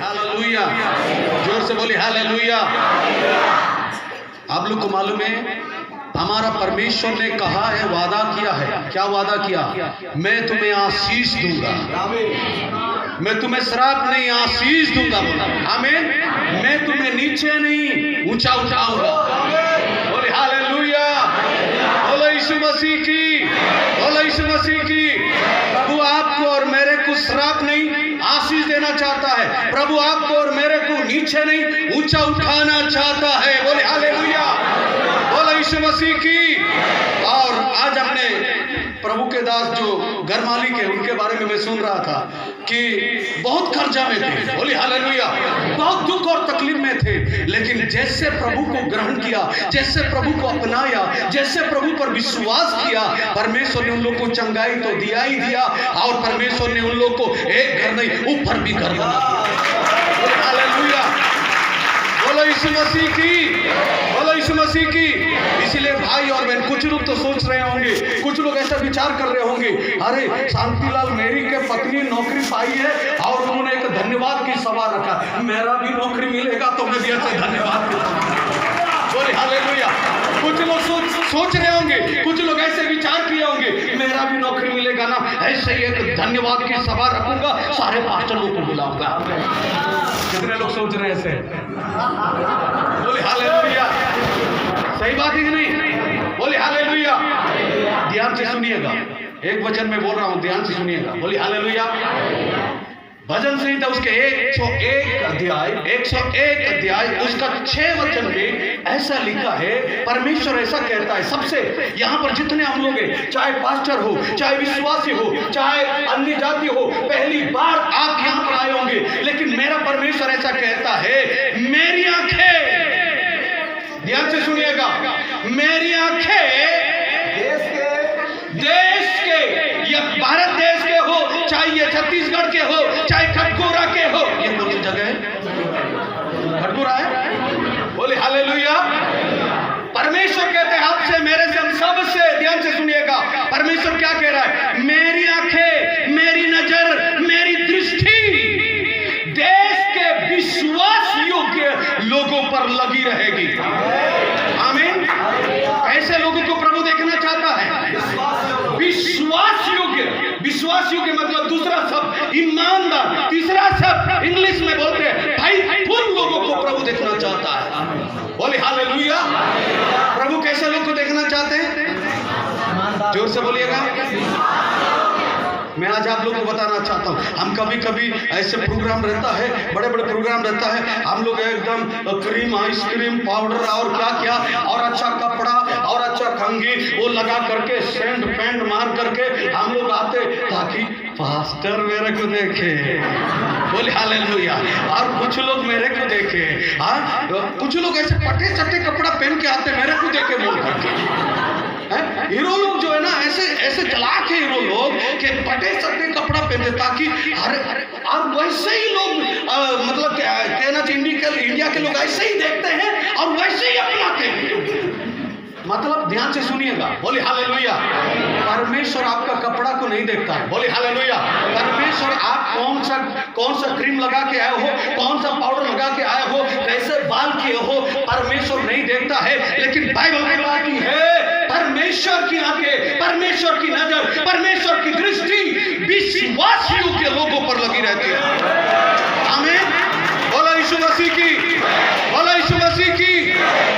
Hallelujah, जोर से बोलिए हालेलुया। आप लोग को मालूम है हमारा परमेश्वर ने कहा है, वादा किया है। क्या वादा किया? मैं तुम्हें आशीष दूंगा, मैं तुम्हें श्राप नहीं आशीष दूंगा। बोला आमीन। मैं तुम्हें नीचे नहीं ऊंचा उठाऊंगा। बोले हालेलुया, बोलो यीशु मसीह की, बोलो यीशु मसीह की। प्रभु आपको और मेरे को श्राप नहीं आशीष देना चाहता है। प्रभु आपको और मेरे को नीचे नहीं ऊंचा उठाना चाहता है। बोले हालेलुया, बोलो यीशु मसीह की। और आज हमने प्रभु के दास जो घर मालिक है उनके बारे में मैं सुन रहा था कि बहुत कर्जा में थे। बोले हालेलुया, बहुत दुख और तकलीफ में थे, लेकिन जैसे प्रभु को ग्रहण किया, जैसे प्रभु को अपनाया, जैसे प्रभु पर विश्वास किया, परमेश्वर ने उन लोग को चंगाई तो दिया ही दिया, और परमेश्वर ने उन लोग को एक घर नहीं ऊपर भी घर बना दिया। बोले हालेलुया, बोलो यीशु मसीह की, बोलो यीशु मसीह की। इसीलिए भाई और बहन, कुछ लोग तो सोच रहे होंगे, कुछ लोग ऐसा विचार कर रहे होंगे, अरे शांतिलाल मेरी के पत्नी नौकरी पाई है और उन्होंने एक धन्यवाद की सभा रखा, मेरा भी नौकरी मिलेगा तो मैं भी ऐसे धन्यवाद की सभा। बोले हालेलुया। कुछ लोग सोच रहे होंगे, कुछ लोग ऐसे विचार किए होंगे, मेरा भी नौकरी मिलेगा ना, ऐसे ही एक धन्यवाद की सभा रखूंगा, सारे पास्टर लोग को बुलाऊंगा। कितने लोग सोच रहे हैं ऐसे? बोले हालेलुया, सही बात है कि नहीं? बोले हालेलुया। ध्यान से सुनिएगा, एक वचन में बोल रहा हूं, ध्यान से सुनिएगा। बोले हालेलुया। भजन संहिता उसके 101 अध्याय उसका 6 वचन में ऐसा लिखा है, परमेश्वर ऐसा कहता है, सबसे यहाँ पर जितने हम लोग हैं, चाहे पास्टर हो, चाहे विश्वासी हो, चाहे अन्य जाति हो, पहली बार आप यहाँ पर आए होंगे, लेकिन मेरा परमेश्वर ऐसा कहता है, मेरी आंखें, ध्यान से सुनिएगा, मेरी आंखें देश के, ये भारत देश के हो, चाहे ये छत्तीसगढ़ के हो, चाहे खटकोरा के हो, ये कौन सी जगह है? खटकोरा है। बोले हालेलुया। परमेश्वर कहते हैं आपसे, मेरे से, हम सब से, ध्यान से सुनिएगा, परमेश्वर क्या कह रहा है? मेरी आंखें, मेरी नजर, मेरी दृष्टि देश के विश्वास योग्य लोगों पर लगी रहेगी। आमीन। ऐसे लोगों को प्रभु देखना चाहता है, विश्वास योग्य। विश्वास योग्य मतलब दूसरा शब्द ईमानदार, तीसरा शब्द इंग्लिश में बोलते हैं फाइथफुल लोगों को प्रभु देखना चाहता है। बोले हालेलुया। प्रभु कैसे लोग को देखना चाहते हैं? जोर से बोलिएगा। मैं आज आप लोगों को बताना चाहता हूँ, हम कभी कभी ऐसे प्रोग्राम रहता है, बड़े बड़े प्रोग्राम रहता है, हम लोग एकदम क्रीम, आइसक्रीम, पाउडर और क्या क्या, और अच्छा कपड़ा और अच्छा कंघी वो लगा करके, सेंट पैंट मार करके हम लोग आते ताकि पास्टर मेरे को देखे। बोले हालेलुया। और कुछ लोग मेरे को देखे, हाँ, कुछ लोग ऐसे पटे चटे कपड़ा पहन के आते, मेरे को देखे बोल करके। हीरो लोग जो है ना, ऐसे चलाक है हीरो लोग कि पटे सटे कपड़ा पहनते ताकि और वैसे ही लोग मतलब कहना चाहिए, इंडिया के लोग ऐसे ही देखते हैं और वैसे ही अपनाते हैं। मतलब ध्यान से सुनिएगा। बोले हालेलुया। परमेश्वर आपका कपड़ा को नहीं देखता है। बोले हालेलुया। परमेश्वर आप कौन सा क्रीम लगा के आए हो, कौन सा पाउडर लगा के आए हो, कैसे बाल किए हो, परमेश्वर नहीं देखता है, लेकिन बाइबल में बात की है, परमेश्वर की आंखें, परमेश्वर की नजर, परमेश्वर की दृष्टि विश्वासियों के लोगों पर लगी रहती है। आमीन। बोलो यीशु मसीह की, बोलो यीशु मसीह की।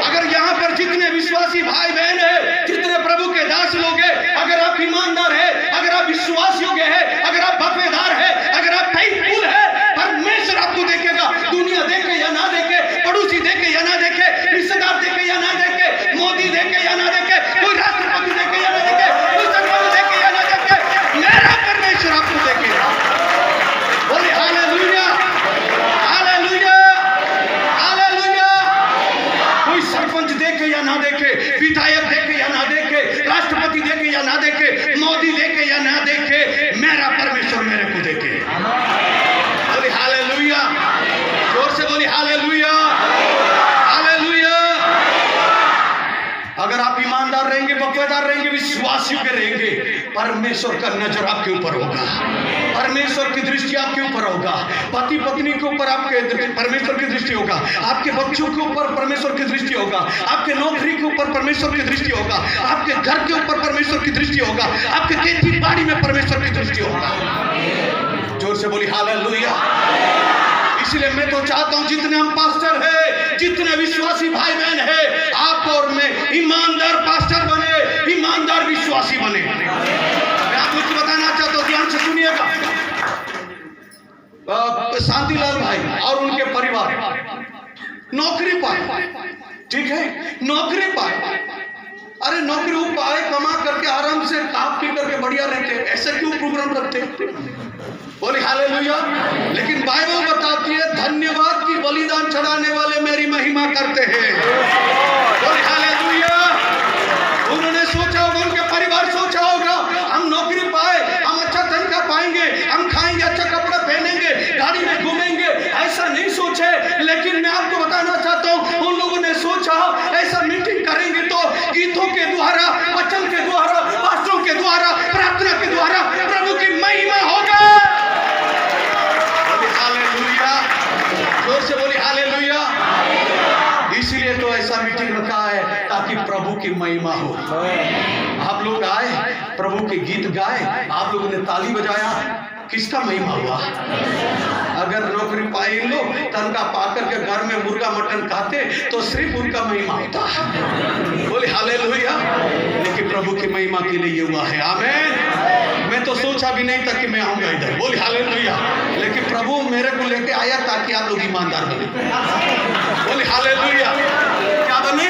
अगर यहाँ पर जितने विश्वासी भाई बहन है, जितने प्रभु के दास लोग हैं, अगर आप ईमानदार है, अगर आप विश्वास योग्य है, अगर आप वफादार है, अगर आप फाइथफुल है, परमेश्वर आपको देखेगा। दुनिया देखे या ना देखे, पड़ोसी देखे या ना देखे, रिश्तेदार देखे या ना देखे, मोदी देखे या ना देखे, कोई राष्ट्रपति देखे या ना देखे, कोई सरपंच देखे या ना देखे, मेरा परमेश्वर आपको देखेगा। बोले हालेलुया, हालेलुया, हालेलुया। कोई सरपंच देखे या ना देखे, विधायक देखे या ना देखे, राष्ट्रपति देखे या ना देखे, मोदी देखे या ना देखे, मेरा परमेश्वर मेरे को देखे। बोले हालेलुया, जोर से बोले हालेलुया, हालेलुया। अगर आप ईमानदार रहेंगे, वफादार रहेंगे, विश्वासियों के रहेंगे, परमेश्वर का नजर आपके ऊपर होगा। परमेश्वर की दृष्टि आपके ऊपर होगा, पति पत्नी के ऊपर आपके परमेश्वर की दृष्टि होगा, आपके बच्चों के ऊपर परमेश्वर की दृष्टि होगा, आपके नौकरी के ऊपर परमेश्वर की दृष्टि होगा, आपके घर के ऊपर परमेश्वर की दृष्टि होगा, आपके खेती बाड़ी में परमेश्वर की दृष्टि होगा। जोर से बोली हालेलुया। इसलिए मैं तो चाहता हूं जितने हम पास्टर हैं, जितने विश्वासी भाई बहन हैं, आप और मैं ईमानदार पास्टर बने, ईमानदार विश्वासी बने। मैं आपको कुछ बताना चाहता हूं, ध्यान से सुनिएगा। शांतिलाल भाई और उनके परिवार नौकरी पाए, ठीक है, नौकरी पाए। अरे नौकरी वो पाए, कमा करके आराम से खा पी करके बढ़िया रहते, ऐसे क्यों प्रोग्राम रखते? बोले हालेलुया। लेकिन बाइबल बताती है धन्यवाद की बलिदान चढ़ाने वाले मेरी महिमा करते हैं। बोले हालेलुया। उन्होंने सोचा होगा, उनके परिवार सोचा होगा, हम नौकरी पाए, हम अच्छा तनख्वाह पाएंगे, हम खाएंगे, अच्छा कपड़ा पहनेंगे, गाड़ी में घूमेंगे, ऐसा नहीं सोचे। लेकिन मैं आपको बताना चाहता हूँ, उन लोगों ने सोचा ऐसा मीटिंग करेंगे तो गीतों के द्वारा, वचन के द्वारा, पास्टरों के द्वारा, प्रार्थना के द्वारा प्रभु की महिमा होगा। जोर से बोली हालेलुया। इसीलिए तो ऐसा मीटिंग रखा है ताकि प्रभु की महिमा हो। आप लोग आए, प्रभु के गीत गाए, आप लोगों ने ताली बजाया, किसका महिमा हुआ? अगर नौकरी पाए लोग, तनख्वाह पाकर के घर में मुर्गा मटन खाते तो सिर्फ उनका महिमा होता। बोले हालेलुया। लेकिन प्रभु की महिमा के लिए ये हुआ है। आमीन। मैं तो सोचा भी नहीं था कि मैं आऊंगा इधर। बोले हालेलुया। लेकिन प्रभु मेरे को लेके आया ताकि आप लोग ईमानदार बने। बोले हालेलुया। क्या बने?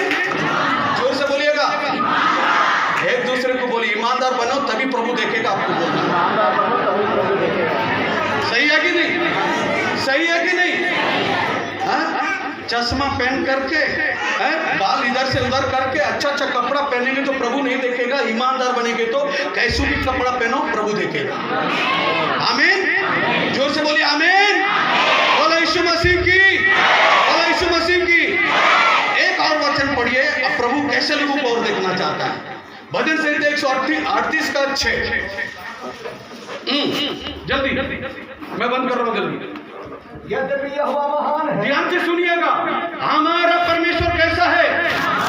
जोर से बोलिएगा। एक दूसरे को बोले ईमानदार बनो, तभी प्रभु देखेगा आपको। सही है कि नहीं? सही है कि नहीं? चश्मा पहन करके, बाल इधर से उधर करके, अच्छा अच्छा कपड़ा पहनेंगे तो प्रभु नहीं देखेगा। ईमानदार बनेंगे तो कैसे भी कपड़ा पहनो, प्रभु देखेगा। आमीन। जोर से बोलिए आमीन। बोलो यीशु मसीह की, बोलो यीशु मसीह की। एक और वचन पढ़िए, अब प्रभु कैसे लोगों को और देखना चाहता है। भजन संहिता 138 का 6। जल्दी मैं बंद कर रहा हूं, जल्दी। यद्यपि यहोवा महान है, ध्यान से सुनिएगा, हमारा परमेश्वर कैसा है?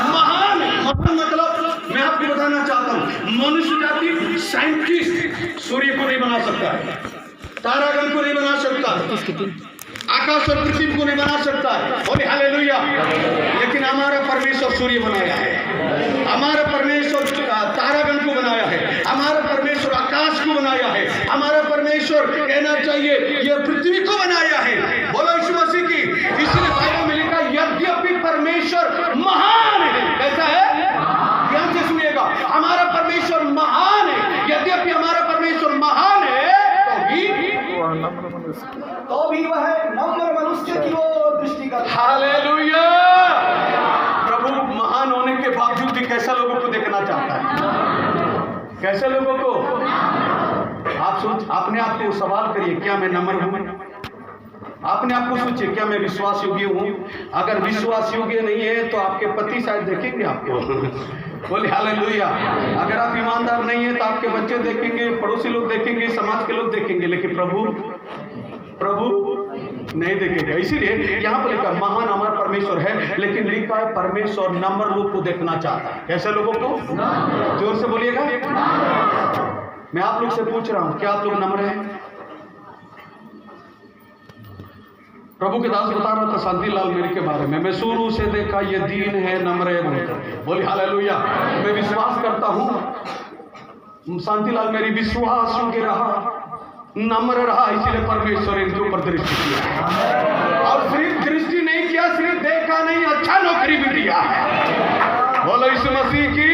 महान। महान मतलब मैं आपको बताना चाहता हूं, मनुष्य जाति साइंटिस्ट सूर्य को नहीं बना सकता है, तारागण को नहीं बना सकता, आकाश और पृथ्वी को नहीं बना सकता है। बोले हालेलुया। लेकिन हमारा परमेश्वर सूर्य बनाया है, हमारा परमेश्वर तारागण को बनाया है, हमारा परमेश्वर आकाश को बनाया है, हमारा परमेश्वर कहना चाहिए ये पृथ्वी को बनाया है। बोलो यीशु मसीह की। इसलिए बाइबल में लिखा यद्यपि परमेश्वर महान है। कैसा है? ध्यान से सुनिएगा, हमारा परमेश्वर महान है। यद्यपि हमारा परमेश्वर महान है तो भी वह नम्र मनुष्य की ओर दृष्टि करता है। हालेलुया। प्रभु महान होने के बावजूद भी कैसा लोगों को देखना चाहता है? कैसे लोगों को? आप अपने आप को सवाल करिए, क्या मैं नम्र हूं? अपने आप को सोचिए, क्या मैं विश्वास योग्य हूं? अगर विश्वास योग्य नहीं है तो आपके पति शायद देखेंगे आपको। बोले हालेलुया। अगर आप ईमानदार नहीं है तो आपके बच्चे देखेंगे, पड़ोसी लोग देखेंगे, समाज के लोग देखेंगे, लेकिन प्रभु नहीं देखेगा। इसीलिए यहाँ पर लिखा महान हमारा परमेश्वर है, लेकिन लिखा है परमेश्वर नम्र लोग को देखना चाहता है। कैसे लोगों को? जोर से बोलिएगा। मैं आप लोग से पूछ रहा हूं, क्या आप लोग नम्र हैं? प्रभु के दास बता रहा था शांतिलाल मेरे के बारे में, मैं शुरू से देखा ये दीन है, नम्र है बोलकर। बोली हालेलुया। मैं विश्वास करता हूं शांतिलाल मेरी विश्वास योग्य रहा, नम्र रहा, इसीलिए परमेश्वर इनके ऊपर दृष्टि किया। और सिर्फ दृष्टि नहीं किया, सिर्फ देखा नहीं, अच्छा नौकरी भी दिया है। बोलो यीशु मसीह की,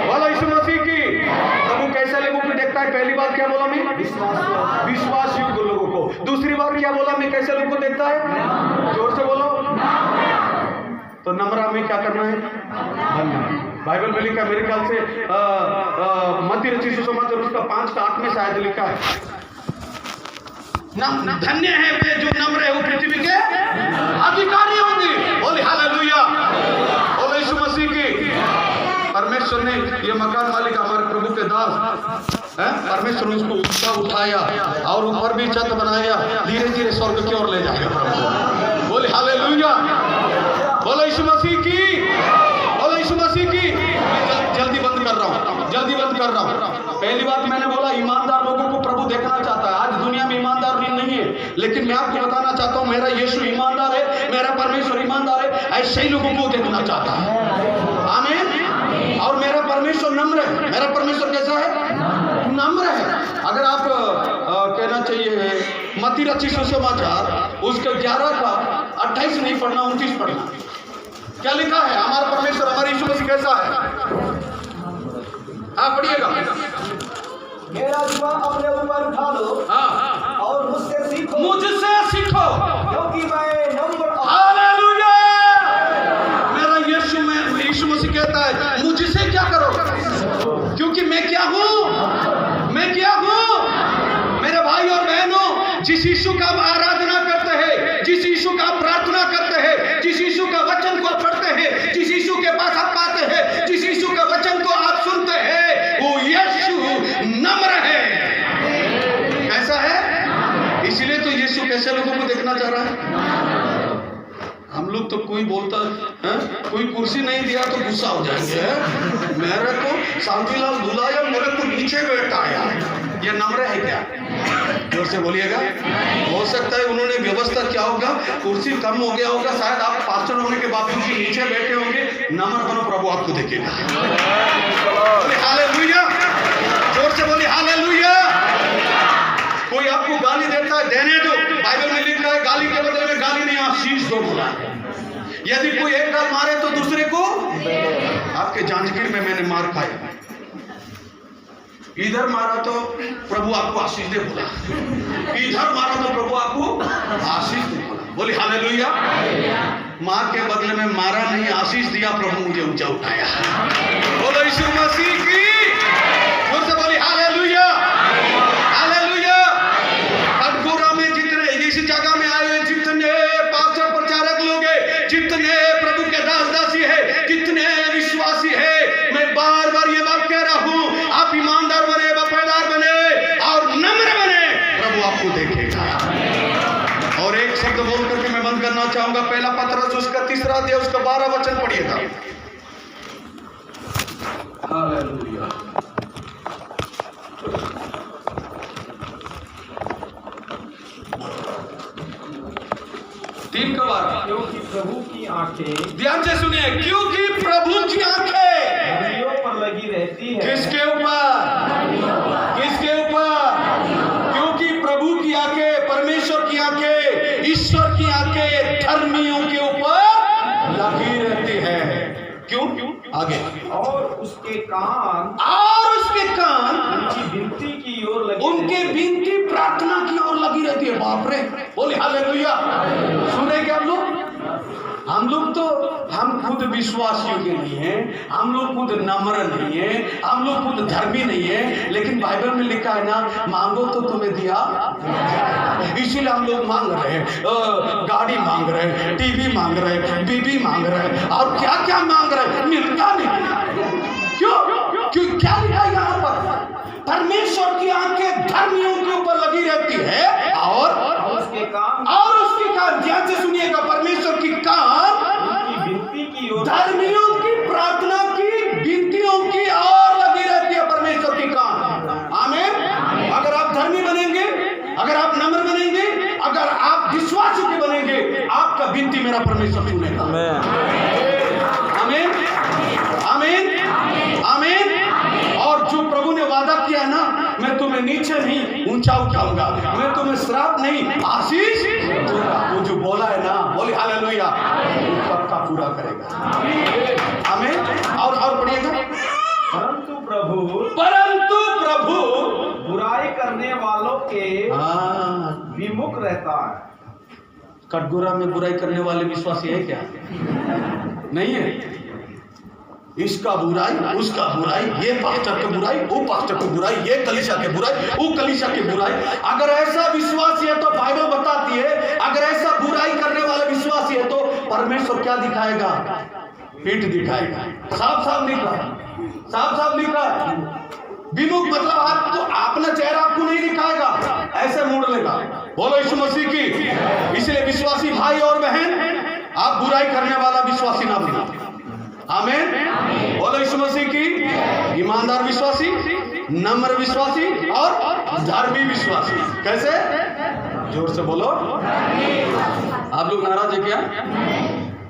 बोलो यीशु मसीह की। प्रभु कैसे लोगों को देखता है? पहली बात क्या बोला मैं? विश्वास योग्य लोगों को। दूसरी बात क्या बोला मैं? कैसे लोगों को देखता है? जोर से बोलो। तो नम्र में क्या करना है? बाइबल में लिखा, मेरे ख्याल से मत्ती रचित सुसमाचार उसका 5:8 में शायद लिखा है, धन्य है वे जो नम्र है, वो पृथ्वी के अधिकारी होंगे। बोले हालेलुया। बोले यीशु मसीह की। परमेश्वर ने ये मकान मालिक हमारे प्रभु के दास परमेश्वर उसको ऊंचा उठाया और ऊपर भी छत बनाया, धीरे धीरे स्वर्ग की ओर ले जाएगा प्रभु। बोले हालेलुया, बोलो यीशु मसीह की, बोलो यीशु मसीह की। जल्दी बंद कर रहा हूँ, जल्दी बंद कर रहा हूँ। पहली बात मैंने बोला ईमानदार लोगों को प्रभु देखना चाहता है। आज दुनिया में ईमानदार नहीं है, लेकिन मैं आपको बताना चाहता हूँ मेरा यीशु ईमानदार है, मेरा परमेश्वर ईमानदार है। ऐसे ही लोगों को देखना चाहता है। आमीन। और मेरा परमेश्वर नम्र है। मेरा परमेश्वर कैसा है? नम्र है। अगर आप कहना चाहिए मत्ती रचित सुसमाचार उसके 11 का 28 नहीं पढ़ना, 29 पढ़ना। क्या लिखा है? हमारा परमेश्वर, हमारे यीशु मसीह कैसा है? हाँ पढ़िएगा। मेरा जुआ अपने ऊपर उठा लो, हाँ, और मुझसे सीखो, मुझसे सीखो क्योंकि मैं नम्र। हालेलुया। मेरा यीशु मसीह कहता है मुझसे क्या करो, क्योंकि मैं क्या हूँ, मैं क्या हूँ। मेरे भाई और बहनों, जिस यीशु का आप आराधना करते हैं, जिस यीशु का आप प्रार्थना करते हैं, जिस यीशु का वचन को पढ़ते हैं, जिस यीशु के पास आप आते हैं, जिस यीशु के वचन को आप सुनते हैं, वो यीशु नम्र है। कैसा है? इसलिए तो यीशु कैसे लोगों को देखना चाह रहा है। हम लोग तो कोई बोलता है, कोई कुर्सी नहीं दिया तो गुस्सा हो जाएंगे। मेरे को शांतिलाल बुलाया, मेरे को नीचे बैठाया, ये नम्र है क्या? जोर से बोलिएगा। हो सकता है उन्होंने व्यवस्था किया होगा, कुर्सी कम हो गया होगा, शायद आप पास्टर होने के बावजूद भी नीचे बैठे होंगे। नम्र बनो, प्रभु आपको देखेगा। हालेलुया, जोर से बोलिए हालेलुया। कोई आपको गाली देता है, देने दो। बाइबल में लिखा है गाली के बदले में गाली नहीं, आशीष दो बोला। यदि कोई एक गाल मारे तो दूसरे को। आपके जांजगीर में मैंने मार खाया, इधर मारा तो प्रभु आपको आशीष दे बोला, इधर मारा तो प्रभु आपको आशीष दे बोला। बोले हालेलुया। मार के बदले में मारा नहीं, आशीष दिया, प्रभु मुझे ऊंचा उठाया। बोलो यीशु मसीह की, जोर से बोली हालेलुया, हालेलुया। कटघोरा में जितने इस जगह में आए, जितने पास्टर प्रचारक लोग हैं, जितने प्रभु के दास दासी है, जितने विश्वासी है, मैं बार बार ये बात कह रहा हूँ, आप ईमानदार बने, वफादार बने और नम्र बने, प्रभु आपको देखेगा। और एक शब्द बोल करके मैं बंद करना चाहूंगा। पहला पत्रस उसका 3 अध्याय उसका 12 वचन पढ़िएगा। हालेलुया। तीन का 12। क्योंकि प्रभु की आंखें, ध्यान से सुनिए, क्योंकि प्रभु की आंखें धर्मियों पर लगी रहती है। किसके ऊपर? किसके ऊपर? क्योंकि प्रभु की आंखें, परमेश्वर की आंखें, ईश्वर की आंखें धर्मियों के ऊपर लगी रहती है। क्यों? आगे। और उसके कान, उनकी विनती की ओर लगी, उनके विनती प्रार्थना की ओर लगी रहती है। बाप रे, बोले हालेलुया। सुन रहे क्या आप लोग? हम खुद विश्वासियों के नहीं हैं, हम लोग खुद नम्र नहीं है, हम लोग खुद धर्मी नहीं है, लेकिन बाइबल में लिखा है ना, मांगो तो तुम्हें दिया। इसीलिए हम लोग मांग रहे हैं, गाड़ी मांग रहे हैं, टीवी मांग रहे हैं, बीबी मांग रहे हैं, और क्या क्या मांग रहे हैं, मिलता नहीं। क्यों? क्या लिखा है यहाँ पर? परमेश्वर की आंखें धर्मियों के ऊपर लगी रहती है, और उसके कान, ध्यान से सुनिएगा, परमेश्वर की कान उनकी विनती की ओर, धर्मियों की प्रार्थना की विनतियों की ओर लगी रहती है। परमेश्वर की कान। आमीन। अगर आप धर्मी बनेंगे, अगर आप नम्र बनेंगे, अगर आप विश्वासी के बनेंगे, आपका विनती मेरा परमेश्वर सुनेगा। आमीन, आमीन, आमीन। और जो प्रभु ने वादा किया ना, मैं तुम्हें नीचे नहीं ऊंचा उठाऊंगा, मैं तुम्हें श्राप नहीं आशीष दूंगा। वो जो बोला है ना, बोले हालेलुया, वो पक्का पूरा करेगा। आमीन। और पढ़िएगा। परंतु प्रभु बुराई करने वालों के विमुख रहता है। कटघोरा में बुराई करने वाले विश्वासी है क्या? नहीं है। इसका बुराई, उसका बुराई, ये पास्टर की बुराई, वो पास्टर की बुराई, ये कलीसिया की बुराई, वो कलीसिया की बुराई। अगर ऐसा विश्वासी है तो बाइबल बताती है, अगर ऐसा बुराई करने वाला विश्वासी है तो परमेश्वर क्या दिखाएगा? पीठ दिखाएगा। साफ साफ लिखा, साफ साफ लिखा। विमुख मतलब आप तो अपना चेहरा आपको नहीं दिखाएगा, ऐसे मोड़ लेगा। बोलो यीशु मसीह की। इसलिए विश्वासी भाई और बहन, आप बुराई करने वाला विश्वासी ना बनो। आमीन। बोलो यीशु मसीह की। ईमानदार विश्वासी, नम्र विश्वासी और धर्मी विश्वासी। कैसे? जोर से बोलो। आप लोग नाराज है क्या?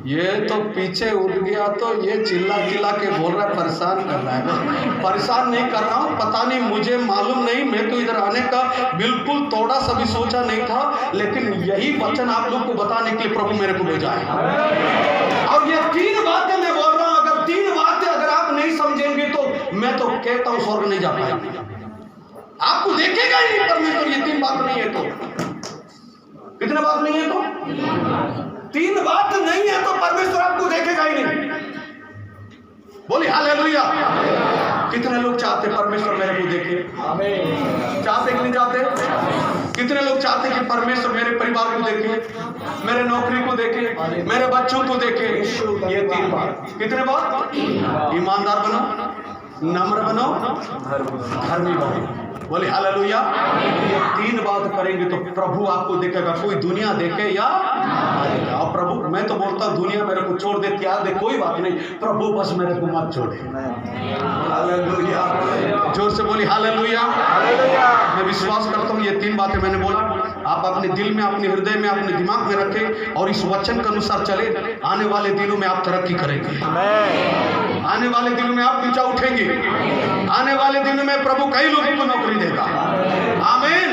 ये तो पीछे उठ गया तो ये चिल्ला चिल्ला के बोल रहा है, परेशान कर रहा है। परेशान नहीं कर रहा हूँ, पता नहीं, मुझे मालूम नहीं, मैं तो इधर आने का बिल्कुल थोड़ा सा भी सोचा नहीं था, लेकिन यही वचन आप लोग को बताने के लिए प्रभु मेरे को भेजा है। और ये 3 बातें मैं बोल रहा हूँ, अगर 3 बातें अगर आप नहीं समझेंगे तो मैं तो कहता हूँ स्वर्ग नहीं जा पाएगा, आपको देखेगा ही नहीं परमेश्वर। ये 3 बात नहीं है तो कितने बात नहीं है तो 3 बात नहीं है तो परमेश्वर आपको देखेगा ही नहीं। बोली हालेलुया। कितने लोग चाहते परमेश्वर मेरे को देखे? चाहते कि नहीं चाहते? कितने लोग चाहते कि परमेश्वर मेरे परिवार को देखे, मेरे नौकरी को देखे, मेरे बच्चों को देखे? ये 3 बात। कितने बात? ईमानदार बनो, नम्र बनो, धर्मी बनो। बोले हालेलुया। ये 3 बात करेंगे तो प्रभु आपको देखेगा, कोई दुनिया देखे या और प्रभु, मैं तो बोलता हूँ दुनिया मेरे को छोड़ दे, त्याग दे, कोई बात नहीं, प्रभु बस मेरे को मत छोड़े। हालेलुया। जोर से बोली हालेलुया। मैं विश्वास करता हूँ ये 3 बातें मैंने बोला, आप अपने दिल में, अपने हृदय में, अपने दिमाग में रखें और इस वचन के अनुसार चले। आने वाले दिनों में आप तरक्की करेंगे, आने वाले दिनों में आप ऊंचा उठेंगे, आने वाले दिनों में प्रभु कई लोगों को नौकरी देगा। आमीन।